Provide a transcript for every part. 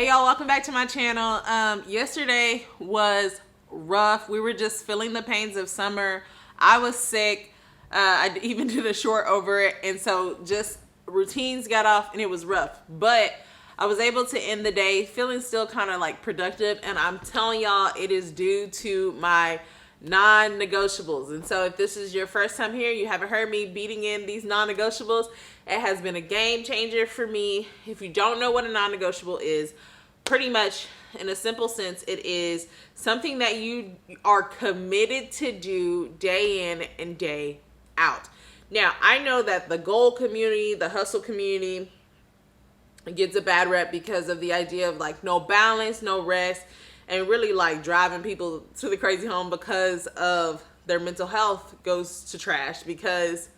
Hey y'all, welcome back to my channel. Yesterday was rough. We were just feeling the pains of summer. I was sick. I even did a short over it, and so just routines got off and it was rough. But I was able to end the day feeling still kind of like productive, and I'm telling y'all it is due to my non-negotiables. And so if this is your first time here, you haven't heard me beating in these non-negotiables, it has been a game changer for me. If you don't know what a non-negotiable is, pretty much in a simple sense, it is something that you are committed to do day in and day out. Now, I know that the goal community, the hustle community, gets a bad rep because of the idea of like no balance, no rest, and really like driving people to the crazy home because of their mental health goes to trash because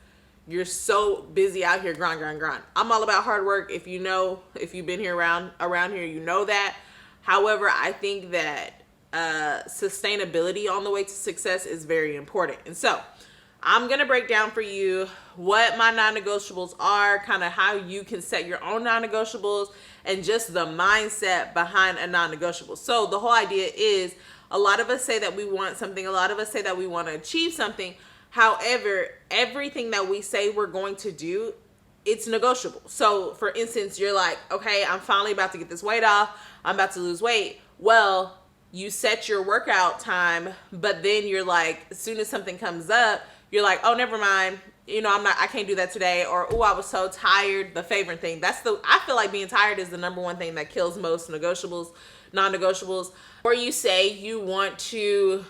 you're so busy out here grind. I'm all about hard work. If you've been here around here, you know that. However, I think that sustainability on the way to success is very important. And so I'm going to break down for you what my non-negotiables are, kind of how you can set your own non-negotiables, and just the mindset behind a non-negotiable. So the whole idea is, a lot of us say that we want something. A lot of us say that we want to achieve something. However, everything that we say we're going to do, it's negotiable. So for instance, you're like, okay, I'm finally about to get this weight off. I'm about to lose weight. Well, you set your workout time, but then you're like, as soon as something comes up, you're like, oh, never mind. I can't do that today. Or, oh, I was so tired. The favorite thing. I feel like being tired is the number one thing that kills most non-negotiables. Or you say you want to,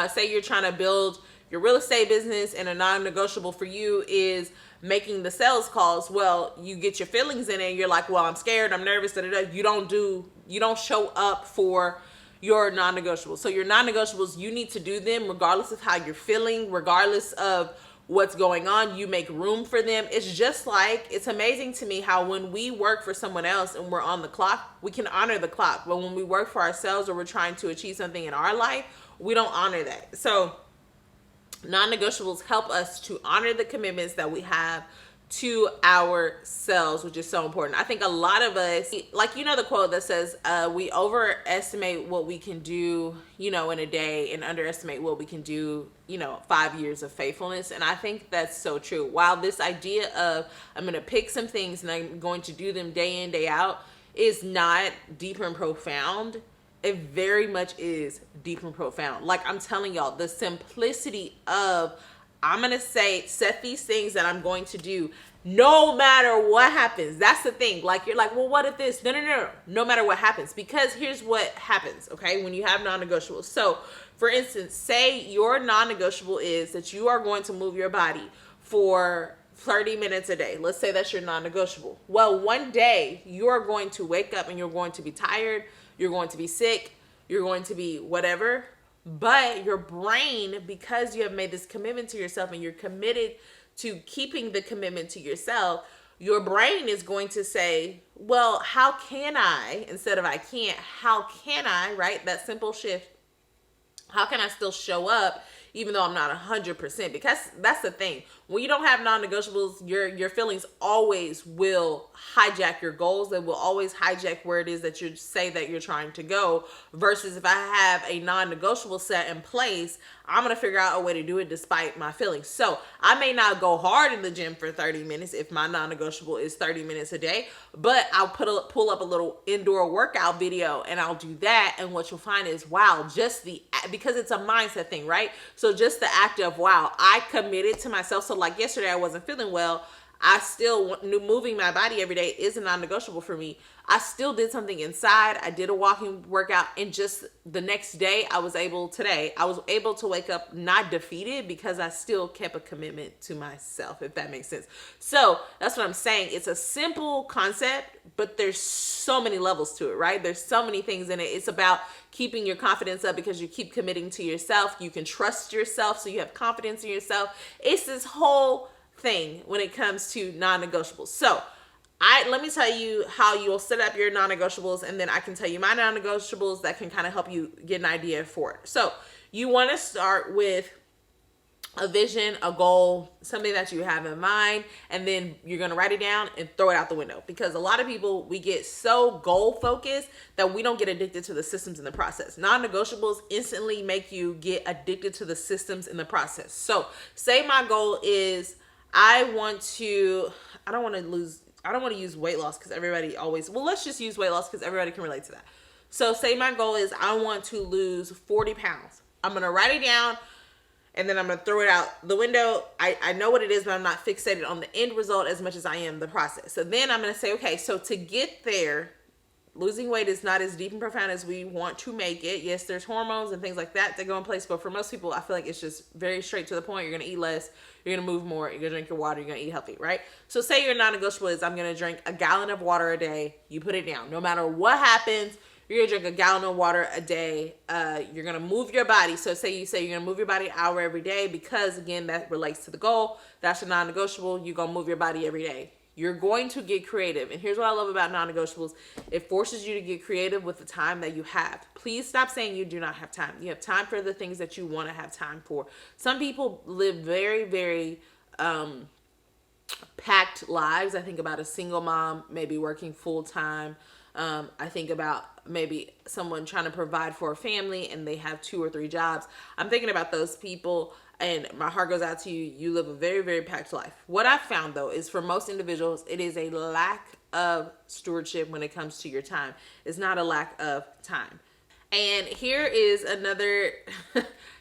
say you're trying to build your real estate business, and a non-negotiable for you is making the sales calls. Well, you get your feelings in it and you're like, well, I'm scared, I'm nervous, You don't show up for your non-negotiables. So your non-negotiables, you need to do them regardless of how you're feeling, regardless of what's going on. You make room for them. It's amazing to me how when we work for someone else and we're on the clock, we can honor the clock. But when we work for ourselves or we're trying to achieve something in our life, we don't honor that. So non-negotiables help us to honor the commitments that we have to ourselves, which is so important. I think a lot of us, like, the quote that says, we overestimate what we can do, in a day, and underestimate what we can do, 5 years of faithfulness. And I think that's so true. While this idea of I'm going to pick some things and I'm going to do them day in, day out is not deep and profound, it very much is deep and profound. Like, I'm telling y'all, the simplicity of, I'm going to set these things that I'm going to do no matter what happens. That's the thing. Like, you're like, well, what if this? No. No matter what happens. Because here's what happens, okay, when you have non-negotiables. So, for instance, say your non-negotiable is that you are going to move your body for 30 minutes a day. Let's say that's your non-negotiable. Well, one day you are going to wake up and you're going to be tired. You're going to be sick. You're going to be whatever. But your brain, because you have made this commitment to yourself and you're committed to keeping the commitment to yourself, your brain is going to say, well, how can I, instead of I can't, how can I, right? That simple shift. How can I still show up even though I'm not 100%? Because that's the thing. When you don't have non-negotiables, your feelings always will hijack your goals. They will always hijack where it is that you say that you're trying to go. Versus if I have a non-negotiable set in place, I'm going to figure out a way to do it despite my feelings. So I may not go hard in the gym for 30 minutes if my non-negotiable is 30 minutes a day, but I'll pull up a little indoor workout video and I'll do that. And what you'll find is, wow, because it's a mindset thing, right? So just the act of, wow, I committed to myself. So like yesterday, I wasn't feeling well. I still knew moving my body every day is a non-negotiable for me. I still did something inside. I did a walking workout, and just the next day I was able to wake up not defeated because I still kept a commitment to myself, if that makes sense. So that's what I'm saying. It's a simple concept, but there's so many levels to it, right? There's so many things in it. It's about keeping your confidence up because you keep committing to yourself. You can trust yourself, so you have confidence in yourself. It's this whole thing when it comes to non-negotiables. So let me tell you how you'll set up your non-negotiables, and then I can tell you my non-negotiables that can kind of help you get an idea for it. So you want to start with a vision, a goal, something that you have in mind, and then you're going to write it down and throw it out the window. Because a lot of people, we get so goal focused that we don't get addicted to the systems in the process. Non-negotiables instantly make you get addicted to the systems in the process. So say my goal is I don't want to use weight loss because everybody always, well, let's just use weight loss because everybody can relate to that. So say my goal is I want to lose 40 pounds. I'm going to write it down and then I'm going to throw it out the window. I know what it is, but I'm not fixated on the end result as much as I am the process. So then I'm going to say, okay, so to get there, losing weight is not as deep and profound as we want to make it. Yes, there's hormones and things like that that go in place, but for most people, I feel like it's just very straight to the point. You're going to eat less, you're going to move more, you're going to drink your water, you're going to eat healthy, right? So say your non-negotiable is I'm going to drink a gallon of water a day. You put it down. No matter what happens, you're going to drink a gallon of water a day. You're going to move your body. So say you're going to move your body an hour every day because, again, that relates to the goal. That's a non-negotiable. You're going to move your body every day. You're going to get creative. And here's what I love about non-negotiables. It forces you to get creative with the time that you have. Please stop saying you do not have time. You have time for the things that you want to have time for. Some people live very, very packed lives. I think about a single mom, maybe working full time. I think about maybe someone trying to provide for a family and they have 2 or 3 jobs. I'm thinking about those people and my heart goes out to you. You live a very, very packed life. What I've found though is for most individuals, it is a lack of stewardship when it comes to your time. It's not a lack of time. And here is another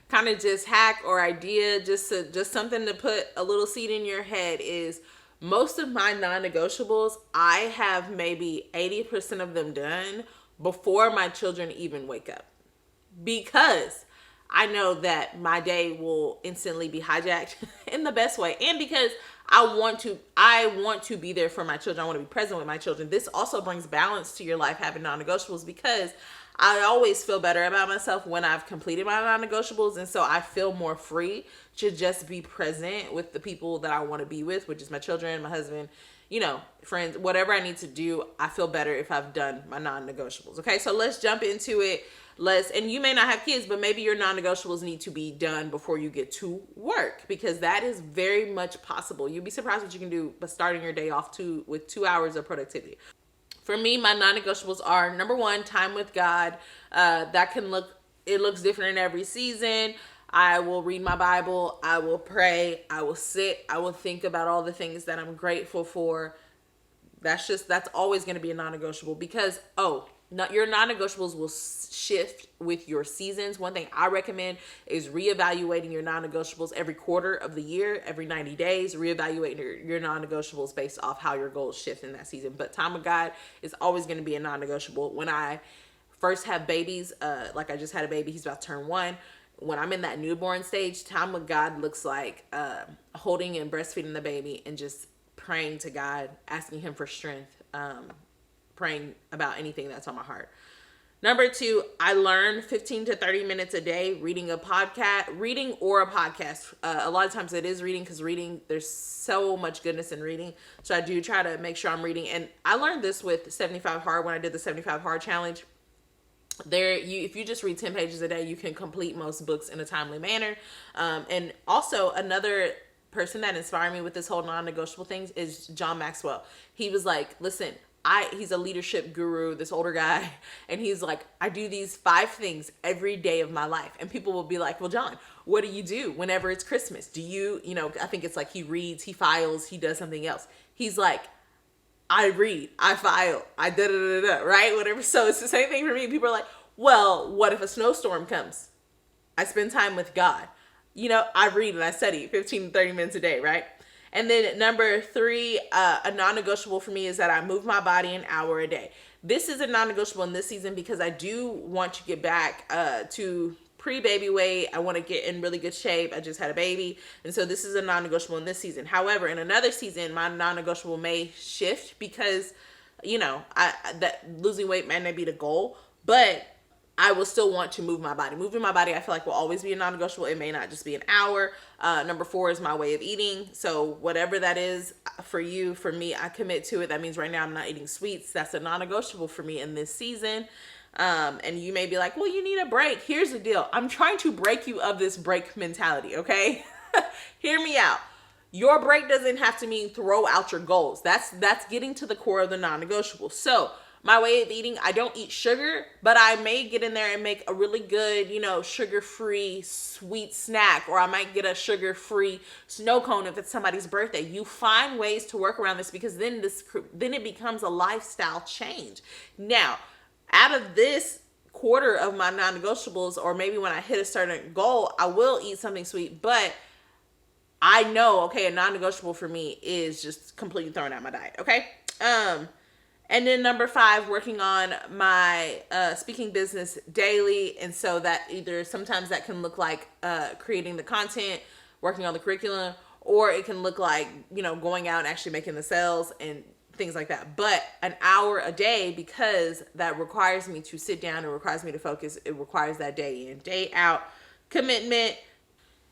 kind of just hack or idea, just something to put a little seed in your head is most of my non-negotiables, I have maybe 80% of them done before my children even wake up. Because I know that my day will instantly be hijacked in the best way. And because I want to be there for my children. I want to be present with my children. This also brings balance to your life having non-negotiables because I always feel better about myself when I've completed my non-negotiables. And so I feel more free to just be present with the people that I want to be with, which is my children, my husband, friends, whatever I need to do. I feel better if I've done my non-negotiables. Okay, so let's jump into it. And you may not have kids, but maybe your non-negotiables need to be done before you get to work because that is very much possible. You'd be surprised what you can do by starting your day off with 2 hours of productivity. For me, my non-negotiables are number 1, time with God. It looks different in every season. I will read my Bible. I will pray. I will sit. I will think about all the things that I'm grateful for. That's always going to be a non-negotiable because, your non-negotiables will shift with your seasons. One thing I recommend is reevaluating your non-negotiables every quarter of the year, every 90 days, reevaluating your non-negotiables based off how your goals shift in that season. But time with God is always going to be a non-negotiable. When I first have babies, like I just had a baby, he's about to turn 1. When I'm in that newborn stage, time with God looks like holding and breastfeeding the baby and just praying to God, asking him for strength, praying about anything that's on my heart. Number 2, I learn 15 to 30 minutes a day reading or a podcast. A lot of times it is reading because there's so much goodness in reading. So I do try to make sure I'm reading. And I learned this with 75 Hard when I did the 75 Hard challenge. If you just read 10 pages a day, you can complete most books in a timely manner. And also another person that inspired me with this whole non-negotiable things is John Maxwell. He was like, listen, he's a leadership guru, this older guy. And he's like, I do these 5 things every day of my life. And people will be like, well, John, what do you do whenever it's Christmas? Do you, I think it's like he reads, he files, he does something else. He's like, I read, I file, I da-da-da-da, right? Whatever. So it's the same thing for me. People are like, well, what if a snowstorm comes? I spend time with God. I read and I study 15 to 30 minutes a day, right? And then number 3, a non-negotiable for me is that I move my body an hour a day. This is a non-negotiable in this season because I do want to get back to pre-baby weight. I want to get in really good shape. I just had a baby. And so this is a non-negotiable in this season. However, in another season, my non-negotiable may shift because, that losing weight might not be the goal, but I will still want to move my body. Moving my body, I feel like will always be a non-negotiable. It may not just be an hour. Number 4 is my way of eating. So whatever that is for you, for me, I commit to it. That means right now I'm not eating sweets. That's a non-negotiable for me in this season. And you may be like, well, you need a break. Here's the deal. I'm trying to break you of this break mentality, okay? Hear me out. Your break doesn't have to mean throw out your goals. That's getting to the core of the non-negotiable. So my way of eating, I don't eat sugar, but I may get in there and make a really good, sugar-free sweet snack, or I might get a sugar-free snow cone if it's somebody's birthday. You find ways to work around this, because then it becomes a lifestyle change. Now, out of this quarter of my non-negotiables, or maybe when I hit a certain goal, I will eat something sweet, but I know, okay, a non-negotiable for me is just completely throwing out my diet, okay? And then number 5, working on my speaking business daily. And so that either sometimes that can look like creating the content, working on the curriculum, or it can look like, going out and actually making the sales and things like that. But an hour a day, because that requires me to sit down, it requires me to focus, it requires that day in, day out commitment.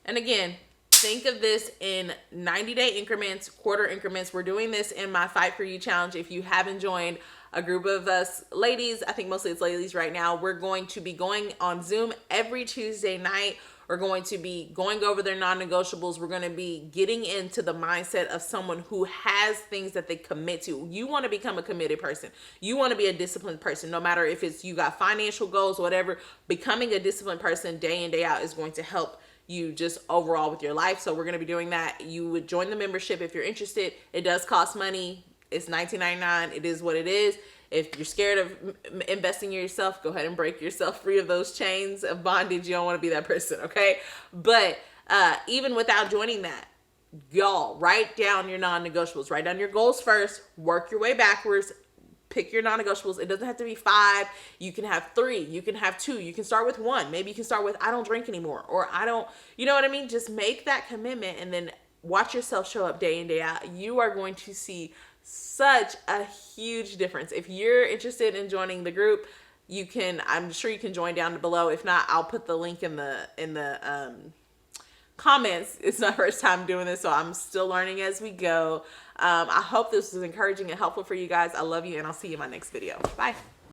And again, think of this in 90-day increments, quarter increments. We're doing this in my Fight For You challenge. If you haven't joined a group of us ladies, I think mostly it's ladies right now, we're going to be going on Zoom every Tuesday night. We're going to be going over their non-negotiables. We're going to be getting into the mindset of someone who has things that they commit to. You want to become a committed person. You want to be a disciplined person. No matter if it's you got financial goals, whatever, becoming a disciplined person day in, day out is going to help you just overall with your life. So we're going to be doing that. You would join the membership if you're interested. It does cost money. It's $19.99. It is what it is. If you're scared of investing in yourself, go ahead and break yourself free of those chains of bondage. You don't want to be that person, okay? But even without joining that, y'all, write down your non-negotiables. Write down your goals first. Work your way backwards. Pick your non-negotiables. It doesn't have to be 5. You can have 3. You can have 2. You can start with 1. Maybe you can start with, I don't drink anymore, or I don't, you know what I mean? Just make that commitment and then watch yourself show up day in, day out. You are going to see such a huge difference. If you're interested in joining the group, I'm sure you can join down below. If not, I'll put the link in the comments. It's my first time doing this, so I'm still learning as we go. I hope this was encouraging and helpful for you guys. I love you, and I'll see you in my next video. Bye.